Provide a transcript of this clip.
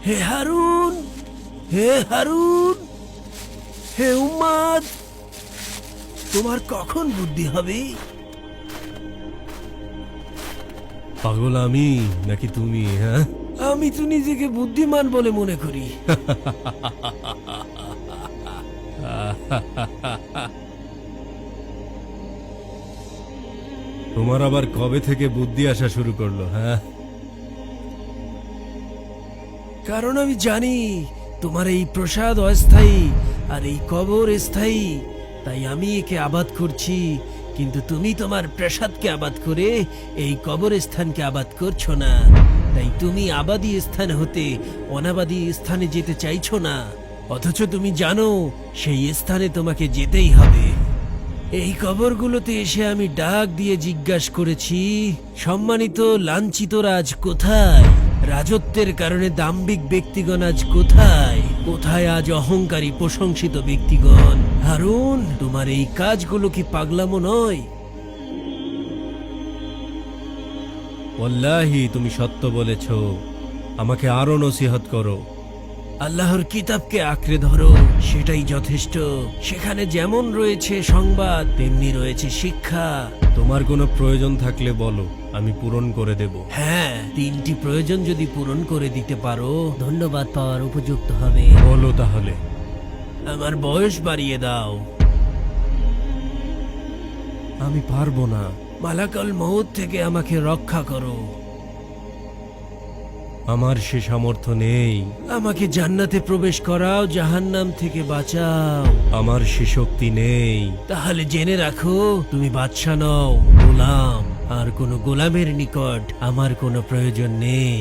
হে হারুন, হে হারুন, হে উম্মাদ, তোমার কখন বুদ্ধি হবে? পাগল আমি নাকি তুমি? হ্যাঁ, আমি তো নিজেকে বুদ্ধিমান বলে মনে করি। তোমার আবার কবে থেকে বুদ্ধি আসা শুরু করলো? হ্যাঁ, কারণ আমি জানি তোমার এই প্রসাদ অস্থায়ী আর এই কবর স্থায়ী, তাই আমি একে আবাদ করছি। কিন্তু তুমি তোমার প্রসাদকে আবাদ করে এই কবর স্থানকে আবাদ করছো না। তাই তুমি আবাদী স্থান হতে অনাবাদী স্থানে যেতে চাইছো না, অথচ তুমি জানো সেই স্থানে তোমাকে যেতেই হবে। এই কবরগুলোতে এসে আমি ডাক দিয়ে জিজ্ঞাসা করেছি, সম্মানিত লাঞ্ছিত রাজ কোথায়? রাজত্বের কারণে দাম্ভিক ব্যক্তিগণ আজ কোথায়? কোথায় আজ অহংকারী প্রশংসিত ব্যক্তিগণ? হারুন, তোমার এই কাজগুলো কি পাগলামো নয়? ওয়াল্লাহি তুমি সত্য বলেছ। আমাকে আরো নসিহত করো। আল্লাহর কিতাবকে আঁকড়ে ধরো, সেটাই যথেষ্ট। সেখানে যেমন রয়েছে সংবাদ, তেমনি রয়েছে শিক্ষা। তোমার কোনো প্রয়োজন থাকলে বলো, আমি পূরণ করে দেব। হ্যাঁ, 3টি প্রয়োজন যদি পূরণ করে দিতে পারো, ধন্যবাদ পাওয়ার উপযুক্ত হবে। বলো তাহলে। আমার বয়স বাড়িয়ে দাও। আমি পারবো না। মালাকাল মউত থেকে আমাকে রক্ষা করো। আমার সে সামর্থ্য নেই। আমাকে জান্নাতে প্রবেশ করাও, জাহান্নাম থেকে বাঁচাও। আমার সে শক্তি নেই। তাহলে জেনে রাখো, তুমি বাদশা নও, গোলাম। আর কোনো গোলামের নিকট আমার কোনো প্রয়োজন নেই।